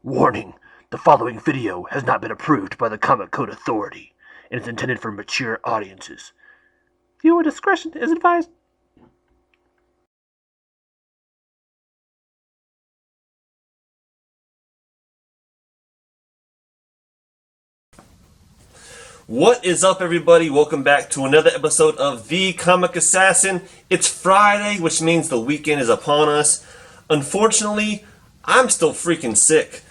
Warning, the following video has not been approved by the Comic Code Authority and is intended for mature audiences. Viewer discretion is advised. What is up, everybody? Welcome back to another episode of The.Comic.Assassin. It's Friday, which means the weekend is upon us. Unfortunately, I'm still freaking sick.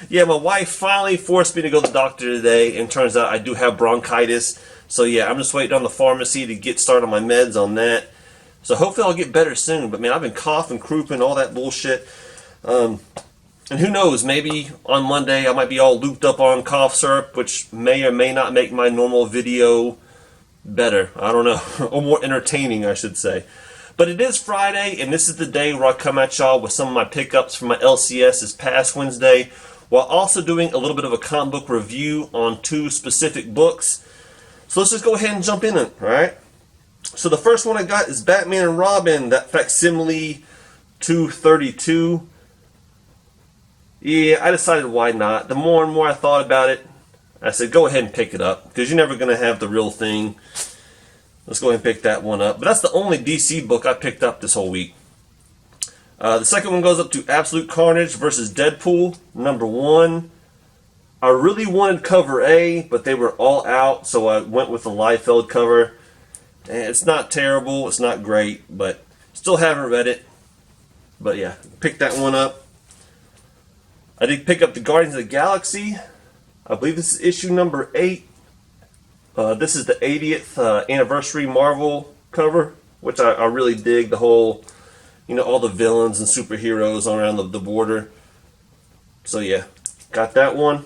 Yeah, my wife finally forced me to go to the doctor today, and turns out I do have bronchitis. So yeah, I'm just waiting on the pharmacy to get started on my meds on that. So hopefully I'll get better soon. But man, I've been coughing, crouping, all that bullshit. And who knows, maybe on Monday I might be all looped up on cough syrup, which may or may not make my normal video better. I don't know. Or more entertaining, I should say. But it is Friday, and this is the day where I come at y'all with some of my pickups from my LCS this past Wednesday, while also doing a little bit of a comic book review on two specific books. So let's just go ahead and jump in it, alright? So the first one I got is Batman and Robin, that facsimile 232. Yeah, I decided why not. The more and more I thought about it, I said go ahead and pick it up, because you're never going to have the real thing. Let's go ahead and pick that one up. But that's the only DC book I picked up this whole week. The second one goes up to Absolute Carnage versus Deadpool, #1. I really wanted cover A, but they were all out, so I went with the Liefeld cover. And it's not terrible, it's not great, but still haven't read it. But yeah, picked that one up. I did pick up the Guardians of the Galaxy. I believe this is issue #8. This is the 80th anniversary Marvel cover, which I really dig. The whole, all the villains and superheroes around the border. So yeah, got that one.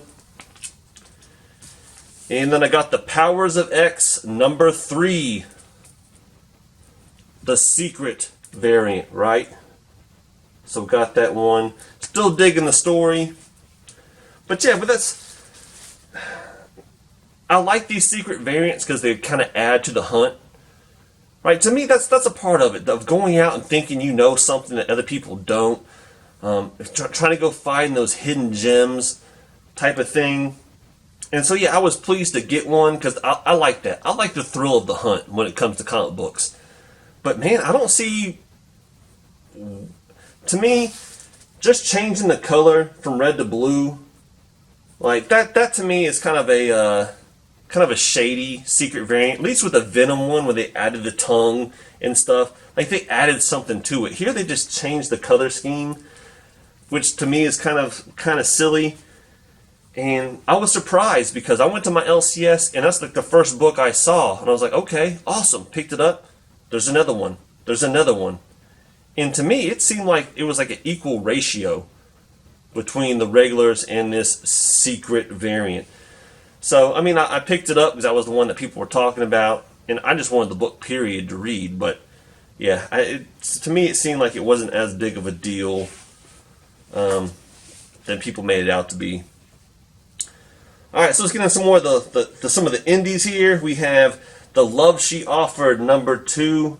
And then I got the Powers of X #3. The secret variant, right? So got that one. Still digging the story. But yeah, I like these secret variants because they kind of add to the hunt. Right? To me, that's a part of it. Of going out and thinking you know something that other people don't. Trying to go find those hidden gems type of thing. And so yeah, I was pleased to get one because I like that. I like the thrill of the hunt when it comes to comic books. But man, I don't see... To me, just changing the color from red to blue, like that to me is kind of a shady secret variant. At least with the Venom one, where they added the tongue and stuff, like they added something to it. Here they just changed the color scheme, which to me is kind of silly. And I was surprised because I went to my LCS and that's like the first book I saw, and I was like, okay, awesome, picked it up. There's another one. There's another one. And to me, it seemed like it was like an equal ratio between the regulars and this secret variant. So, I mean, I picked it up because that was the one that people were talking about, and I just wanted the book, period, to read. But, yeah, to me, it seemed like it wasn't as big of a deal than people made it out to be. Alright, so let's get into some more of some of the indies here. We have The Love She Offered, #2.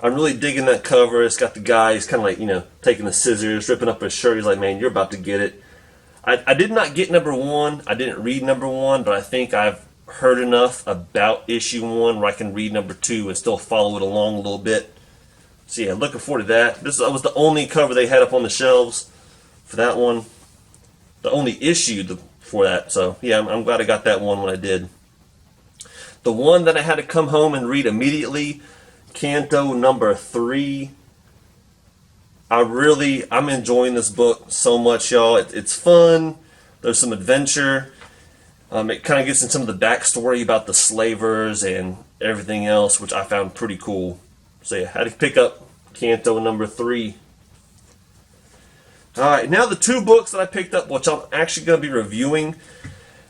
I'm really digging that cover. It's got the guy, he's kind of like, taking the scissors, ripping up his shirt. He's like, man, you're about to get it. I did not get #1. I didn't read #1, but I think I've heard enough about issue 1 where I can read #2 and still follow it along a little bit. So yeah, looking forward to that. This was the only cover they had up on the shelves for that one. The only issue for that. So yeah, I'm glad I got that one when I did. The one that I had to come home and read immediately, Canto #3. I'm enjoying this book so much, y'all. It's fun. There's some adventure. It kind of gets into some of the backstory about the slavers and everything else, which I found pretty cool. So yeah, I had to pick up Canto #3. Alright, now the two books that I picked up, which I'm actually going to be reviewing.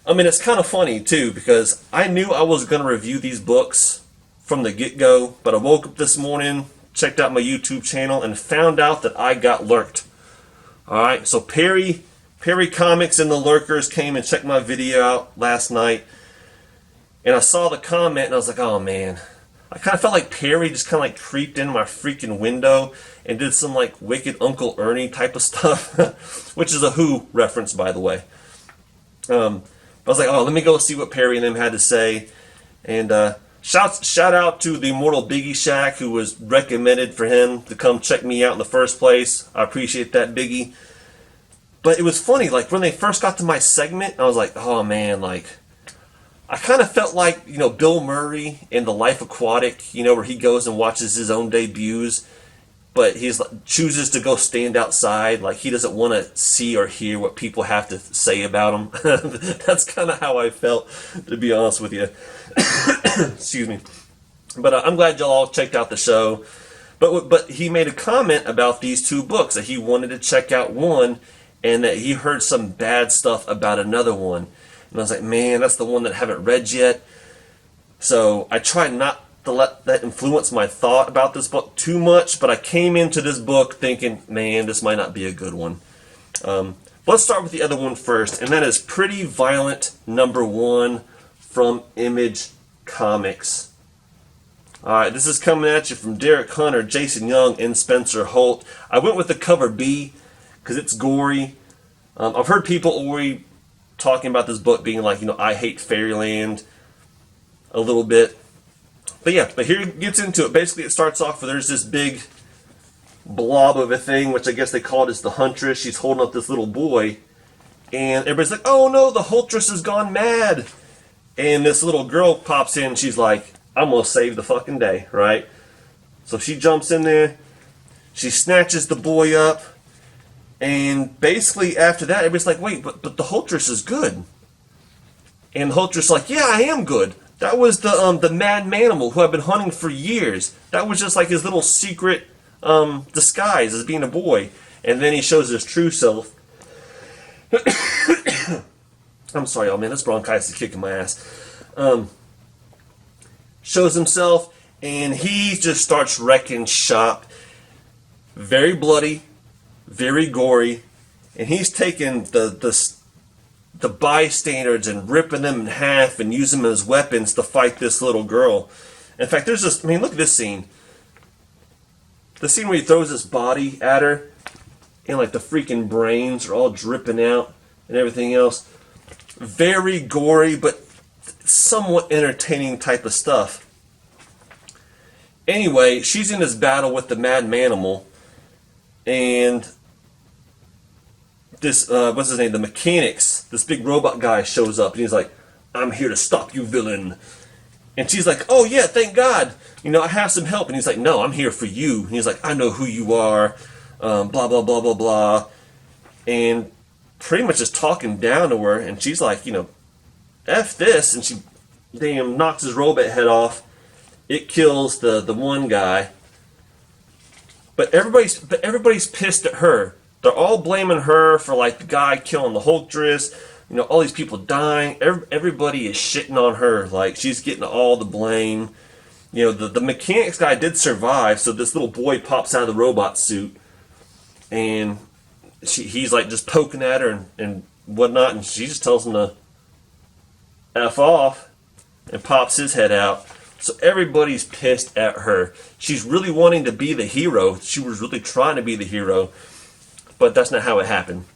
I mean, it's kind of funny too, because I knew I was going to review these books from the get-go, but I woke up this morning, checked out my YouTube channel, and found out that I got lurked. Alright, so Perry Comics and the Lurkers came and checked my video out last night, and I saw the comment, and I was like, oh man, I kind of felt like Perry just kind of like creeped in my freaking window and did some like wicked Uncle Ernie type of stuff, which is a Who reference, by the way. I was like, oh, let me go see what Perry and them had to say. And shout out to the immortal Biggie Shack, who was recommended for him to come check me out in the first place. I appreciate that, Biggie. But it was funny, like when they first got to my segment, I was like, oh man, like I kind of felt like, Bill Murray in The Life Aquatic, where he goes and watches his own debuts, but he chooses to go stand outside, like he doesn't want to see or hear what people have to say about him. That's kind of how I felt, to be honest with you. Excuse me. But I'm glad y'all all checked out the show. But he made a comment about these two books, that he wanted to check out one, and that he heard some bad stuff about another one. And I was like, man, that's the one that I haven't read yet. So I tried not to let that influence my thought about this book too much, but I came into this book thinking, man, this might not be a good one. Let's start with the other one first, and that is Pretty Violent #1 from Image Comics. Alright, this is coming at you from Derek Hunter, Jason Young, and Spencer Holt. I went with the cover B because it's gory. I've heard people already talking about this book being like, I hate Fairyland a little bit. But yeah, but here it gets into it. Basically, it starts off where there's this big blob of a thing, which I guess they call it as the Huntress. She's holding up this little boy, and everybody's like, oh no, the Huntress has gone mad. And this little girl pops in, and she's like, I'm gonna save the fucking day, right? So she jumps in there, she snatches the boy up, and basically after that, everybody's like, wait, but the Huntress is good. And the Huntress is like, yeah, I am good. That was the mad manimal who I've been hunting for years. That was just like his little secret disguise as being a boy. And then he shows his true self. I'm sorry, y'all, man. This bronchitis is kicking my ass. Shows himself, and he just starts wrecking shop. Very bloody, very gory, and he's taking the bystanders and ripping them in half and using them as weapons to fight this little girl. In fact, there's this, look at this scene. The scene where he throws his body at her, and like the freaking brains are all dripping out and everything else. Very gory, but somewhat entertaining type of stuff. Anyway, she's in this battle with the mad manimal, and this, what's his name, the Mechanics, this big robot guy shows up, and he's like, I'm here to stop you, villain. And she's like, oh yeah, thank God, I have some help. And he's like, no, I'm here for you. And he's like, I know who you are, blah, blah, blah, blah, blah. And pretty much just talking down to her, and she's like, F this, and she damn knocks his robot head off. It kills the one guy. But everybody's pissed at her. They're all blaming her for like the guy killing the Huntress. All these people dying. Everybody is shitting on her. Like she's getting all the blame. The Mechanics guy did survive, so this little boy pops out of the robot suit, and he's like just poking at her and whatnot, and she just tells him to F off and pops his head out. So everybody's pissed at her. She's really wanting to be the hero. She was really trying to be the hero, but that's not how it happened.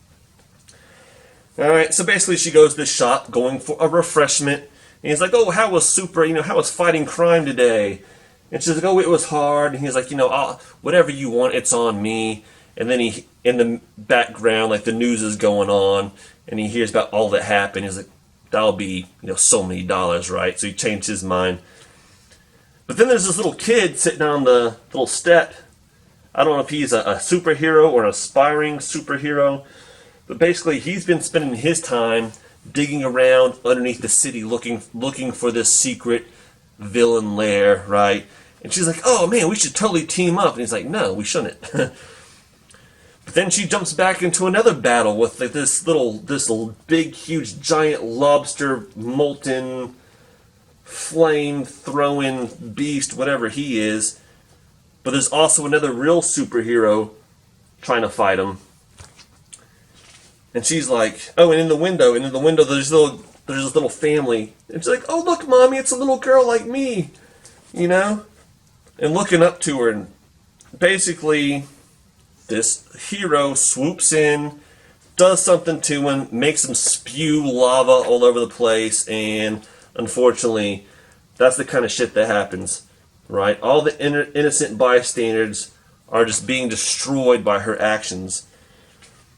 Alright, so basically she goes to this shop going for a refreshment, and he's like, oh, how was fighting crime today? And she's like, oh, it was hard. And he's like, whatever you want, it's on me. And then he, in the background, like the news is going on, and he hears about all that happened. He's like, that'll be, so many dollars, right? So he changed his mind. But then there's this little kid sitting on the little step. I don't know if he's a superhero or an aspiring superhero, but basically he's been spending his time digging around underneath the city looking for this secret villain lair, right? And she's like, oh man, we should totally team up. And he's like, no, we shouldn't. But then she jumps back into another battle with like this little big, huge, giant lobster, molten, flame-throwing beast, whatever he is. But there's also another real superhero trying to fight him. And she's like, oh, and in the window there's this little family. And she's like, oh, look, Mommy, it's a little girl like me. you know, and looking up to her, and basically this hero swoops in, does something to him, makes him spew lava all over the place, and unfortunately, that's the kind of shit that happens, right? All the innocent bystanders are just being destroyed by her actions.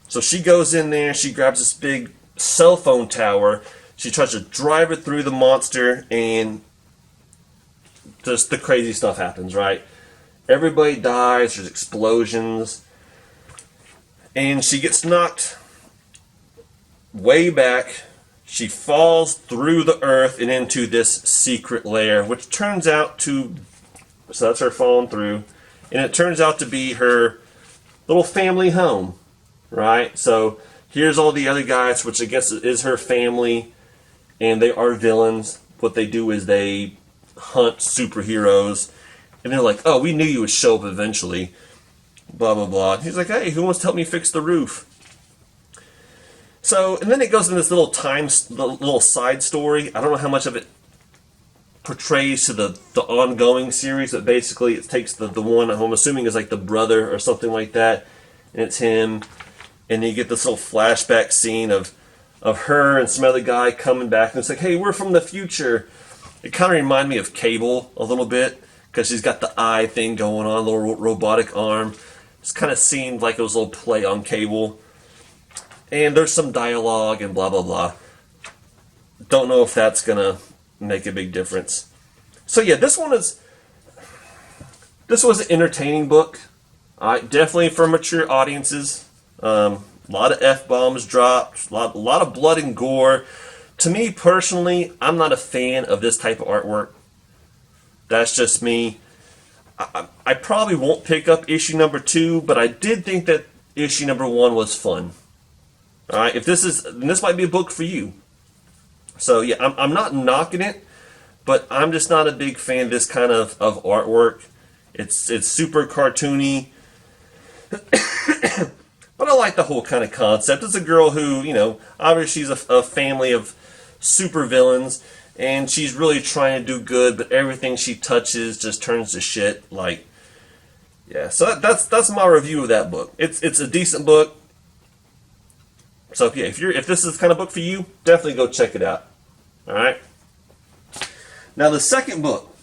So she goes in there, she grabs this big cell phone tower, she tries to drive it through the monster, and just the crazy stuff happens, right? Everybody dies, there's explosions, and she gets knocked way back. She falls through the earth and into this secret lair, which turns out to, so that's her falling through, and it turns out to be her little family home, right? So here's all the other guys, which I guess is her family, and they are villains. What they do is they hunt superheroes, and they're like, oh, we knew you would show up eventually, blah, blah, blah. And he's like, hey, who wants to help me fix the roof? So, and then it goes into this little side story. I don't know how much of it portrays to the ongoing series, but basically it takes the one I'm assuming is like the brother or something like that, and it's him, and you get this little flashback scene of her and some other guy coming back, and it's like, hey, we're from the future. It kind of reminded me of Cable a little bit, because she's got the eye thing going on, a little robotic arm. It's kind of seemed like it was a little play on Cable. And there's some dialogue and blah, blah, blah. Don't know if that's going to make a big difference. So yeah, this was an entertaining book. Definitely for mature audiences. A lot of F-bombs dropped, a lot of blood and gore. To me, personally, I'm not a fan of this type of artwork. That's just me. I probably won't pick up issue number 2, but I did think that issue number 1 was fun. Alright, this might be a book for you. So yeah, I'm not knocking it, but I'm just not a big fan of this kind of artwork. It's super cartoony. But I like the whole kind of concept. It's a girl who, obviously she's a family of super villains, and she's really trying to do good, but everything she touches just turns to shit. So that's my review of that book. It's a decent book. So yeah, if this is the kind of book for you, definitely go check it out. All right. Now the second book,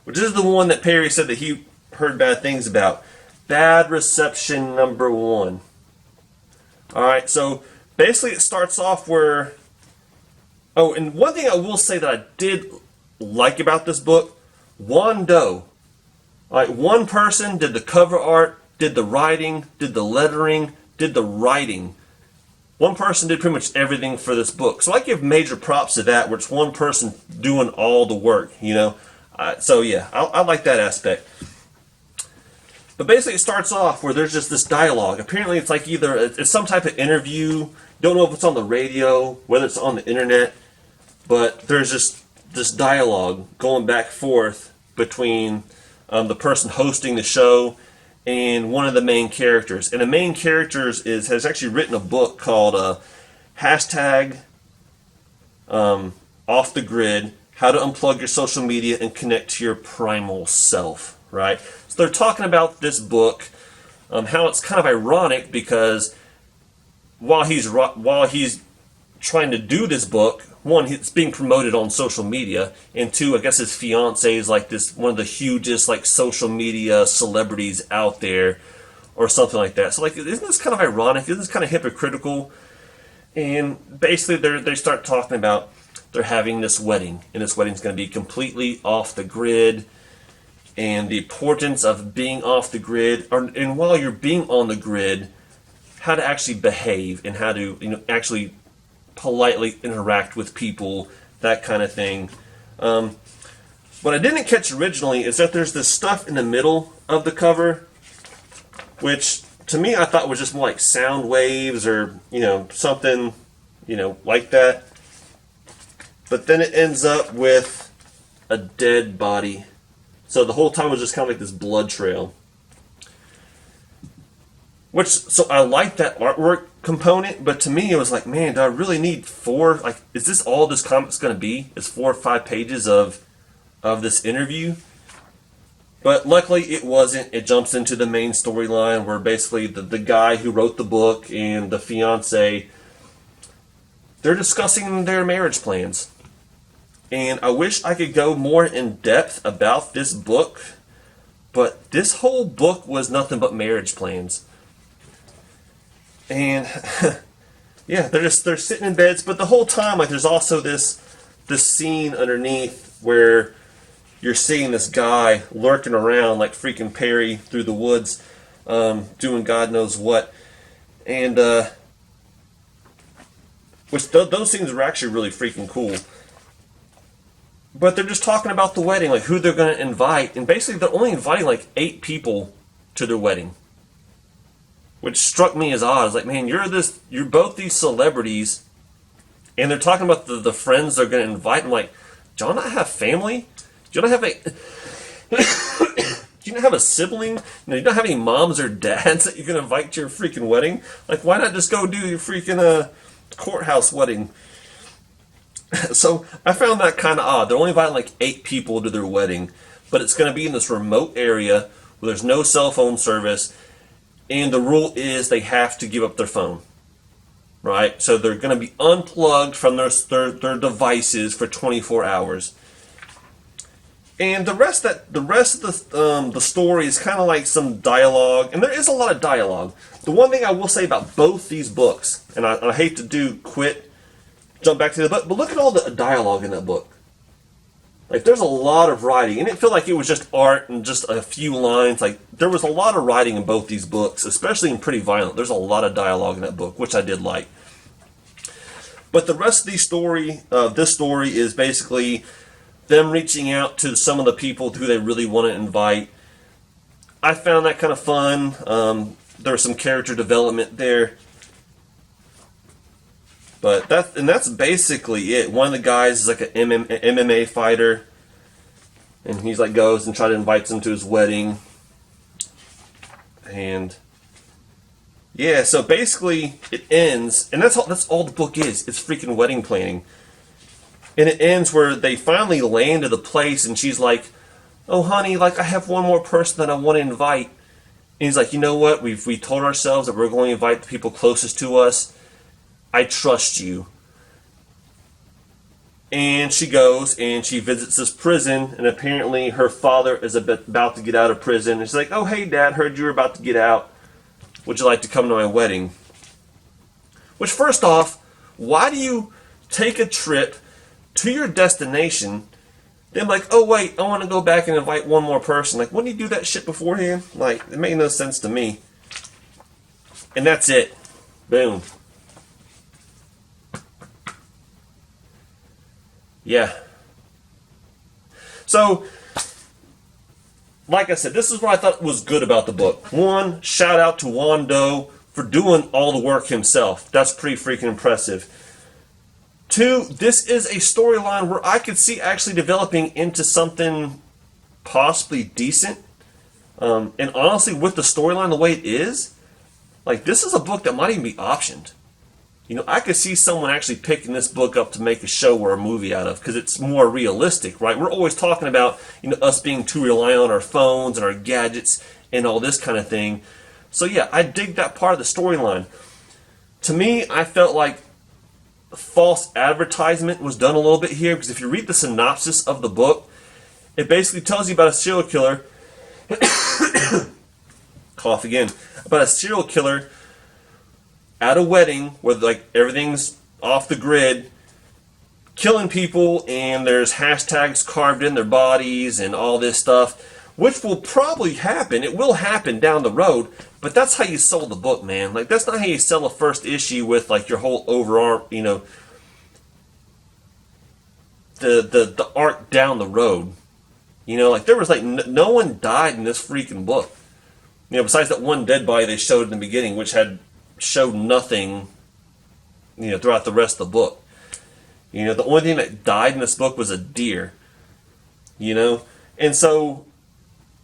which is the one that Perry said that he heard bad things about, Bad Reception number 1. All right. So basically, it starts off where. Oh, and one thing I will say that I did like about this book, Juan Doe. All right, one person did the cover art, did the writing, did the lettering, did the writing. One person did pretty much everything for this book. So I give major props to that, where it's one person doing all the work, So yeah, I like that aspect. But basically it starts off where there's just this dialogue. Apparently it's like it's some type of interview. Don't know if it's on the radio, whether it's on the internet. But there's just this dialogue going back and forth between the person hosting the show and one of the main characters. And the main character has actually written a book called hashtag Off the Grid, How to Unplug Your Social Media and Connect to Your Primal Self, right? So they're talking about this book, how it's kind of ironic because while he's trying to do this book, one, it's being promoted on social media, and two, I guess his fiance is like one of the hugest social media celebrities out there, or something like that. So isn't this kind of ironic? Isn't this kind of hypocritical? And basically, they start talking about they're having this wedding, and this wedding's going to be completely off the grid, and the importance of being off the grid, and while you're being on the grid, how to actually behave and how to actually politely interact with people, that kind of thing. What I didn't catch originally is that there's this stuff in the middle of the cover, which to me I thought was just more like sound waves or something like that. But then it ends up with a dead body. So the whole time it was just kind of like this blood trail. So I like that artwork component, but to me it was like, man, do I really need 4? Is this all this comic's going to be? Is 4 or 5 pages of this interview? But luckily it wasn't. It jumps into the main storyline where basically the guy who wrote the book and the fiance, they're discussing their marriage plans. And I wish I could go more in depth about this book, but this whole book was nothing but marriage plans. And yeah, they're sitting in beds, but the whole time, like, there's also this scene underneath where you're seeing this guy lurking around like freaking Perry through the woods, doing God knows what. And which those scenes were actually really freaking cool. But they're just talking about the wedding, like who they're going to invite, and basically they're only inviting like 8 people to their wedding, which struck me as odd. It's like, man, you're both these celebrities, and they're talking about the friends they're going to invite. I'm like, do y'all not have family? Do you not have do you not have a sibling? You don't have any moms or dads that you're going to invite to your freaking wedding? Like, why not just go do your freaking courthouse wedding? So I found that kind of odd. They're only inviting like 8 people to their wedding, but it's going to be in this remote area where there's no cell phone service, and the rule is they have to give up their phone, right? So they're going to be unplugged from their devices for 24 hours. And the rest of the story is kind of like some dialogue, and there is a lot of dialogue. The one thing I will say about both these books, and I hate to jump back to the book, but look at all the dialogue in that book. Like, there's a lot of writing, and it felt like it was just art and just a few lines. Like, there was a lot of writing in both these books, especially in Pretty Violent. There's a lot of dialogue in that book, which I did like. But the rest of this story is basically them reaching out to some of the people who they really want to invite. I found that kind of fun. There was some character development there. But that's basically it. One of the guys is like an MMA fighter, and he's like goes and tries to invite them to his wedding. And yeah, so basically it ends, and that's all the book is. It's freaking wedding planning. And it ends where they finally land at the place, and she's like, "Oh, honey, like, I have one more person that I want to invite." And he's like, "You know what? We told ourselves that we're going to invite the people closest to us. I trust you." And she goes and she visits this prison, and apparently her father is about to get out of prison. And she's like, "Oh, hey, Dad, heard you were about to get out. Would you like to come to my wedding?" Which, first off, why do you take a trip to your destination, then like, "Oh wait, I want to go back and invite one more person"? Like, wouldn't you do that shit beforehand? Like, it made no sense to me. And that's it. Boom. Yeah. So, like I said, this is what I thought was good about the book. One, shout out to Wando for doing all the work himself. That's pretty freaking impressive. 2, this is a storyline where I could see actually developing into something possibly decent. And honestly, with the storyline the way it is, like, this is a book that might even be optioned. You know, I could see someone actually picking this book up to make a show or a movie out of, because it's more realistic, right? We're always talking about, us being too reliant on our phones and our gadgets and all this kind of thing. So yeah, I dig that part of the storyline. To me, I felt like false advertisement was done a little bit here, because if you read the synopsis of the book, it basically tells you about a serial killer cough again, about a serial killer at a wedding where like everything's off the grid, killing people, and there's hashtags carved in their bodies and all this stuff, which will probably happen. It will happen down the road, but that's how you sell the book, man. Like, that's not how you sell a first issue with like your whole overarm, the arc down the road. Like, there was like no one died in this freaking book. Besides that one dead body they showed in the beginning, which had showed nothing, throughout the rest of the book. The only thing that died in this book was a deer. And so,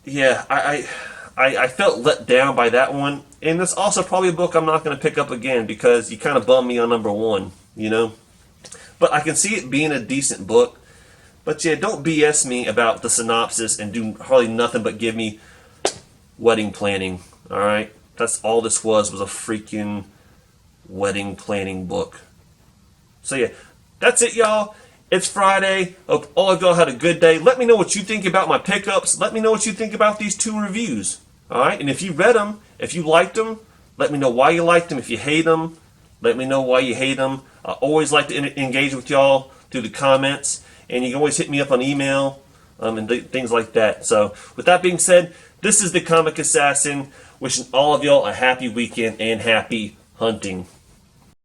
yeah, I felt let down by that one. And it's also probably a book I'm not going to pick up again, because you kind of bummed me on number 1, But I can see it being a decent book. But yeah, don't BS me about the synopsis and do hardly nothing but give me wedding planning. Alright? That's all this was a freaking wedding planning book. So yeah, that's it, y'all. It's Friday. Hope all of y'all had a good day. Let me know what you think about my pickups. Let me know what you think about these 2 reviews. Alright? And if you read them, if you liked them, let me know why you liked them. If you hate them, let me know why you hate them. I always like to engage with y'all through the comments. And you can always hit me up on email and things like that. So with that being said, this is The Comic Assassin, wishing all of y'all a happy weekend and happy hunting.